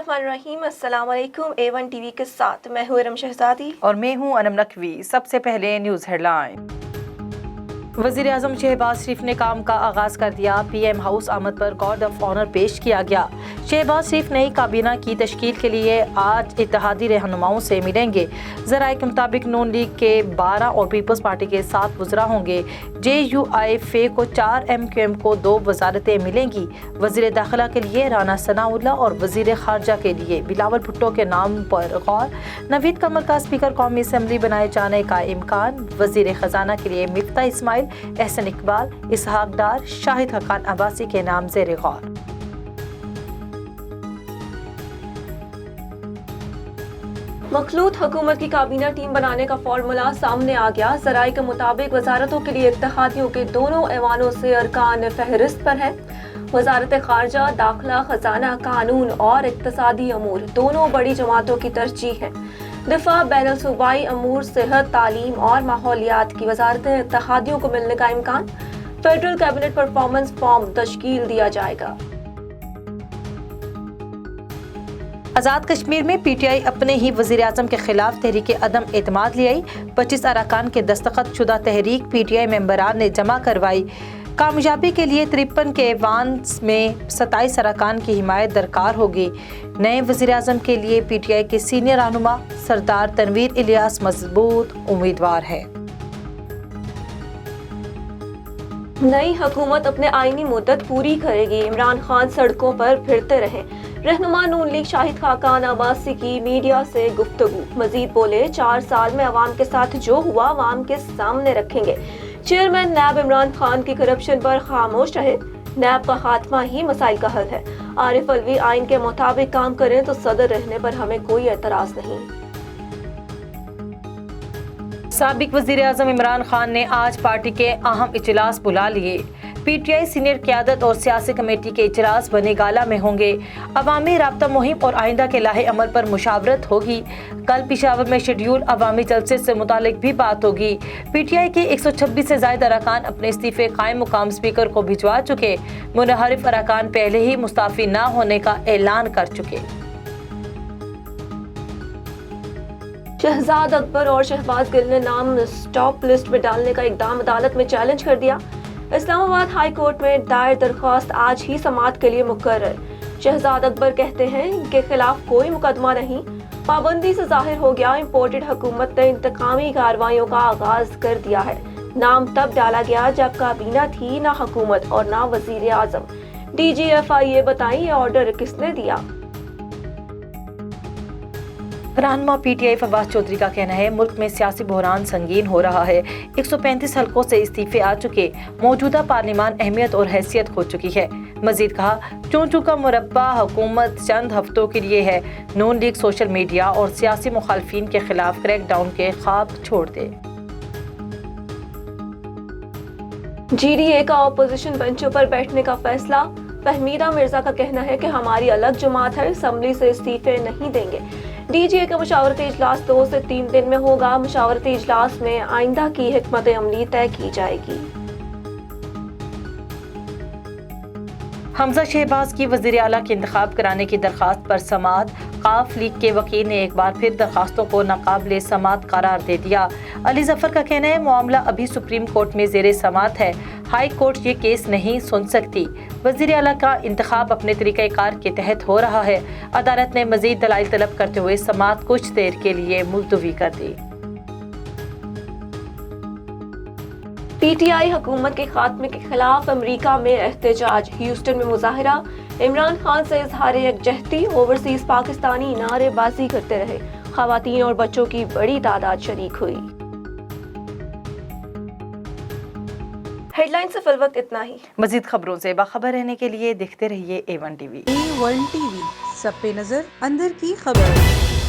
बिस्मिल्लाहिर्रहमानिर्रहीम। अस्सलाम वालेकुम। A1 टीवी के साथ मैं हूँ इरम शहजादी और मैं हूँ अनम नकवी। सबसे पहले न्यूज़ हेडलाइन। वज़ीर आज़म शहबाज शरीफ ने काम का आगाज़ कर दिया। PM हाउस आमद पर गार्ड ऑफ ऑनर पेश किया गया। शहबाज शरीफ नई काबीना की तश्कील के लिए आज इत्तेहादी रहनुमाओं से मिलेंगे। ज़राए के मुताबिक नून लीग के 12 और पीपल्स पार्टी के 7 वज़रा होंगे। JUIF को 4, MQM को 2 वजारतें मिलेंगी। वज़ीर दाखिला के लिए राना सनाउल्लाह और वज़ीर खारजा के लिए बिलावल भुट्टो के नाम पर गौर। नवीद कमल का स्पीकर कौमी असम्बली बनाए जाने का इम्कान। वज़ीर ख़जाना के लिए मिफ्ता इस्माइल, एहसन इकबाल, इसहाक डार, शाहिद हक्कान अब्बासी के नाम ज़ेर गौर। मखलूत हुकूमत की काबीना टीम बनाने का फॉर्मूला सामने आ गया। ज़राए के मुताबिक वजारतों के लिए इत्तेहादियों के दोनों ऐवानों से अरकान फहरिस्त पर है। वजारत खारजा, दाखिला, खजाना, कानून और इक्तसादी अमूर दोनों बड़ी जमातों की तरजीह है। दिफा, बैनुल सूबाई अमूर, सेहत, तालीम और माहौलियात की वजारतें इत्तेहादियों को मिलने का इम्कान। फेडरल कैबिनेट परफॉर्मेंस फॉर्म तश्कील दिया जाएगा। आज़ाद कश्मीर में PTI अपने ही वज़ीर आज़म के खिलाफ तहरीक अदम एतमाद ले आई। 25 अरकान के दस्तखत शुदा तहरीक PTI मेंबरान ने जमा करवाई। कामयाबी के लिए 53 के ऐवान में 27 अरकान की हिमायत दरकार होगी। नए वज़ीर आज़म के लिए PTI के सीनियर रहनुमा सरदार तनवीर इलियास मजबूत उम्मीदवार है। नई हुकूमत अपने आईनी मुद्दत पूरी करेगी। इमरान खान सड़कों पर फिरते रहे। रहनुमा नून लीग शाहिद खाकान अब्बासी की मीडिया से गुफ्तगू। मजीद बोले, 4 साल में अवाम के साथ जो हुआ अवाम के सामने रखेंगे। चेयरमैन नैब इमरान खान की करप्शन पर खामोश रहे। नैब का खात्मा ही मसाइल का हल है। आरिफ अलवी आइन के मुताबिक काम करें तो सदर रहने पर हमें कोई एतराज नहीं। साबिक वज़ीर आज़म इमरान खान ने आज पार्टी के अहम इजलास बुला लिए। PTI सीनियर क़यादत और सियासी कमेटी के इजलास बने गाला में होंगे। अवामी राब्ता मुहिम और आइंदा के लाहे अमल पर मुशावरत होगी। कल पेशावर में शेड्यूल अवामी जलसे से मुतालिक भी बात होगी। PTI के 126 से ज़ायद अरकान अपने इस्तीफ़े कायम मुकाम स्पीकर को भिजवा चुके। मुनहरिफ अरकान पहले ही मुस्ताफ़ी न होने का ऐलान कर चुके। शहजाद अकबर और शहबाज गिल ने नाम स्टॉप लिस्ट में डालने का इकदाम अदालत में चैलेंज कर दिया। इस्लामाबाद हाई कोर्ट में दायर दरख्वास्त आज ही समाअत के लिए मुकर्रर। शहजाद अकबर कहते हैं इनके खिलाफ कोई मुकदमा नहीं। पाबंदी से जाहिर हो गया इम्पोर्टेड हुकूमत ने इंतकामी कार्रवाइयों का आगाज कर दिया है। नाम तब डाला गया जब काबीना थी ना हुकूमत और ना वजीर आजम। DGFI बताएं ये ऑर्डर किसने दिया। रहनुमा PTI फवाद चौधरी का कहना है मुल्क में सियासी बहरान संगीन हो रहा है। 135 हल्कों से इस्तीफे आ चुके। मौजूदा पार्लिमान अहमियत और हैसियत खो चुकी है। मजीद कहा, चूं का मुरब्बा हुकूमत चंद हफ्तों के लिए है। नून लीग सोशल मीडिया और सियासी मुखालफिन के खिलाफ क्रैकडाउन के ख्वाब छोड़ दे। GDA का अपोजिशन बेंचों पर बैठने का फैसला। फहमीदा मिर्जा का कहना है कि हमारी अलग जमात है, असम्बली से इस्तीफे नहीं देंगे। DGA का मशावरती इजलास 2 से 3 दिन में होगा। मशावरती इजलास में आइंदा की हिकमत अमली तय की जाएगी। हमजा शहबाज की वज़ीर आला के इंतखाब कराने की दरख्वास्त पर समाअत। काफ लीग के वकील ने एक बार फिर दरखास्तों को नाकाबिले समाअत करार दे दिया। अली जफर का कहना है मामला अभी सुप्रीम कोर्ट में ज़ेरे समाअत है। हाई कोर्ट ये केस नहीं सुन सकती। वज़ीर आला का इंतखाब अपने तरीक़ाकार के तहत हो रहा है। अदालत ने मज़ीद दलाइल तलब करते हुए समाअत कुछ देर के लिए मुलतवी कर दी। PTI हुकूमत के खात्मे के खिलाफ अमरीका में एहतजाज। ह्यूस्टन में मुजाहिरा। इमरान खान से इजहार यकजहती। ओवरसीज पाकिस्तानी नारेबाजी करते रहे। खवातीन और बच्चों की बड़ी तादाद शरीक हुई। हेडलाइन से फिलवक्त इतना ही। मजीद खबरों से बाखबर रहने के लिए देखते रहिए A1 TV। A1 TV, सब पे नजर, अंदर की खबर।